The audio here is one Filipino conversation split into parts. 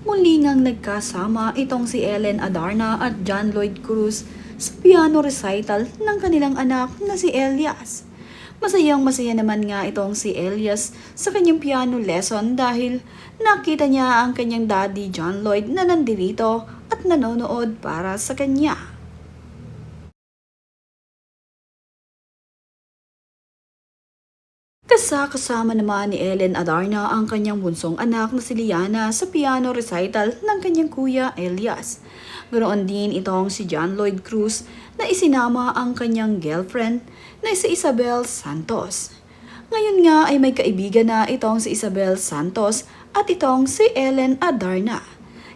Muli ngang nagkasama itong si Ellen Adarna at John Lloyd Cruz sa piano recital ng kanilang anak na si Elias. Masayang masaya naman nga itong si Elias sa kanyang piano lesson dahil nakita niya ang kanyang daddy John Lloyd na nandirito at nanonood para sa kanya. Kasama naman ni Ellen Adarna ang kanyang bunsong anak na si Liana sa piano recital ng kanyang kuya Elias. Ganoon din itong si John Lloyd Cruz na isinama ang kanyang girlfriend na si Isabel Santos. Ngayon nga ay may kaibigan na itong si Isabel Santos at itong si Ellen Adarna.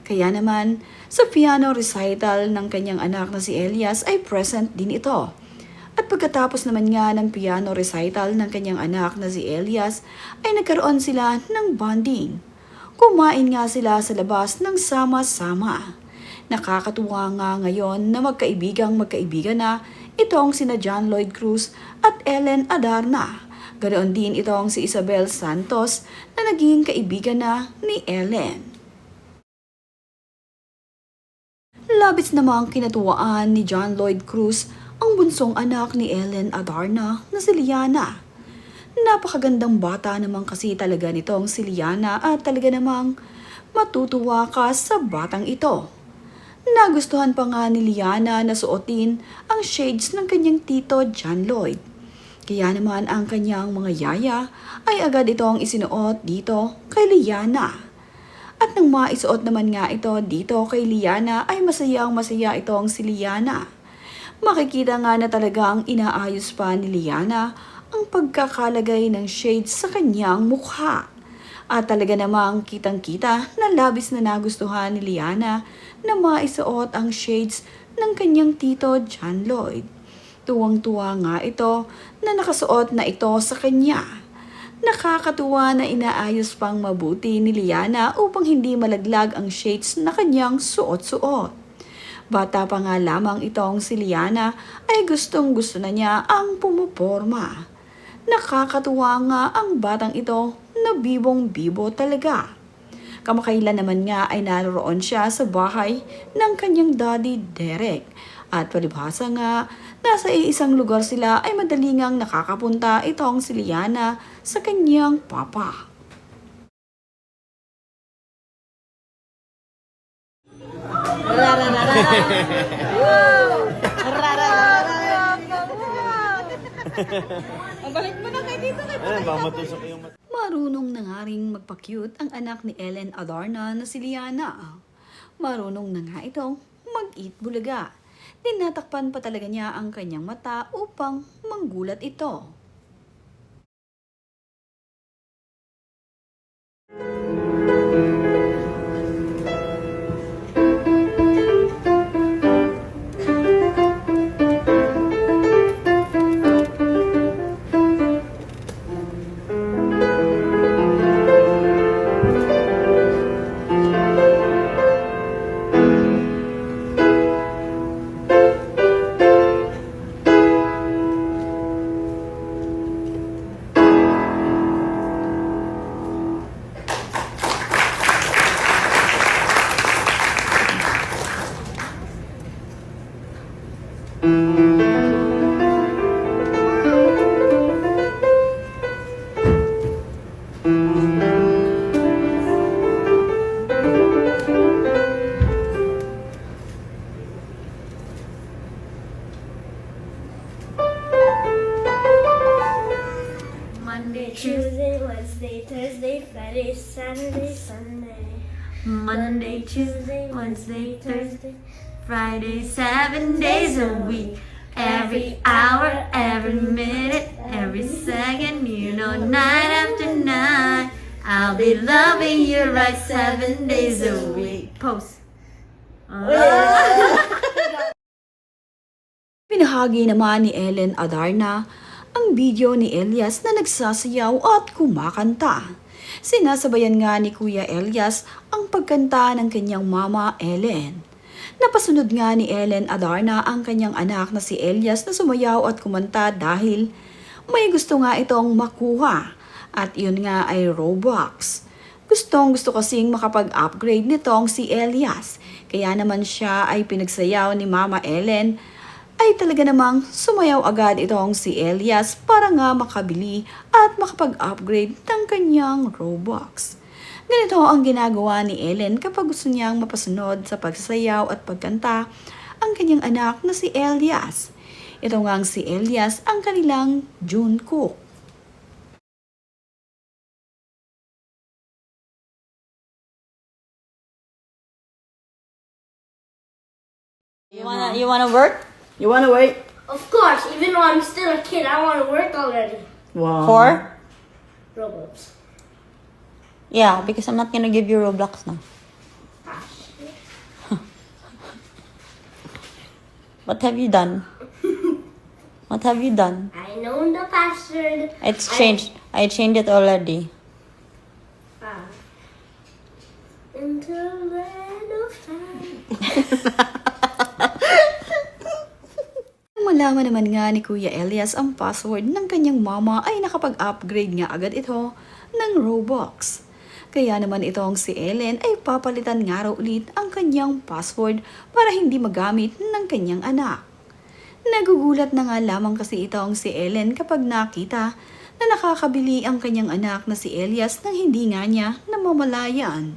Kaya naman sa piano recital ng kanyang anak na si Elias ay present din ito. At pagkatapos naman nga ng piano recital ng kanyang anak na si Elias ay nagkaroon sila ng bonding. Kumain nga sila sa labas ng sama-sama. Nakakatuwa nga ngayon na magkaibigan na itong sina John Lloyd Cruz at Ellen Adarna. Ganoon din itong si Isabel Santos na naging kaibigan na ni Ellen. Labis namang kinatuwaan ni John Lloyd Cruz ang bunsong anak ni Ellen Adarna na si Liana. Napakagandang bata naman kasi talaga nitong si Liana at talaga namang matutuwa ka sa batang ito. Nagustuhan pa nga ni Liana na suotin ang shades ng kanyang tito John Lloyd. Kaya naman ang kanyang mga yaya ay agad itong isinuot dito kay Liana. At nang maisuot naman nga ito dito kay Liana ay masayang masaya itong si Liana. Makikita nga na talagang inaayos pa ni Liana ang pagkakalagay ng shades sa kanyang mukha. At talaga namang kitang-kita na labis na nagustuhan ni Liana na maisuot ang shades ng kanyang tito John Lloyd. Tuwang-tuwa nga ito na nakasuot na ito sa kanya. Nakakatuwa na inaayos pang mabuti ni Liana upang hindi malaglag ang shades na kanyang suot-suot. Bata pa nga lamang itong si Liana ay gustong-gusto na niya ang pumuporma. Nakakatuwa nga ang batang ito na bibong-bibo talaga. Kamakailan naman nga ay naroon siya sa bahay ng kanyang daddy Derek. At palibhasa nga, nasa isang lugar sila ay madali ngang nakakapunta itong si Liana sa kanyang papa. Balik mo na kay dito kay Baka matusok yung mata. Marunong na nga ring magpa-cute ang anak ni Ellen Adarna na si Liana. Marunong na nga itong mag-eat bulaga. Tinatakpan pa talaga niya ang kanyang mata upang manggulat ito. Monday, Tuesday, Wednesday, Thursday, Friday, Saturday, Sunday. Monday, Tuesday, Wednesday, Thursday, Friday, 7 days a week. Every hour, every minute, every second, you know, night after night. I'll be loving you right 7 days a week. Pose. Pinahagi naman ni Ellen Adarna ang video ni Elias na nagsasayaw at kumakanta. Sinasabayan nga ni Kuya Elias ang pagkanta ng kanyang mama Ellen. Napasunod nga ni Ellen Adarna ang kanyang anak na si Elias na sumayaw at kumanta dahil may gusto nga itong makuha at yun nga ay Robux. Gusto kasing makapag-upgrade nitong si Elias. Kaya naman siya ay pinagsayaw ni Mama Ellen ay talaga namang sumayaw agad itong si Elias para nga makabili at makapag-upgrade ng kanyang Robux. Ganito ang ginagawa ni Ellen kapag gusto niyang mapasunod sa pagsasayaw at pagkanta ang kanyang anak na si Elias. Ito ngang si Elias ang kanilang Jungkook. You wanna work? You wanna wait? Of course, even though I'm still a kid, I want to work already. Wow. For? Roblox. Yeah, because I'm not gonna give you Roblox now. What have you done? What have you done? I know the password. It's changed. I changed it already. Into the land of time. Nang malaman naman nga ni Kuya Elias ang password ng kanyang mama ay nakapag-upgrade nga agad ito ng Robux. Kaya naman itong si Ellen ay papalitan nga raw ulit ang kanyang password para hindi magamit ng kanyang anak. Nagugulat na nga lamang kasi itong si Ellen kapag nakita na nakakabili ang kanyang anak na si Elias nang hindi nga niya namamalayan.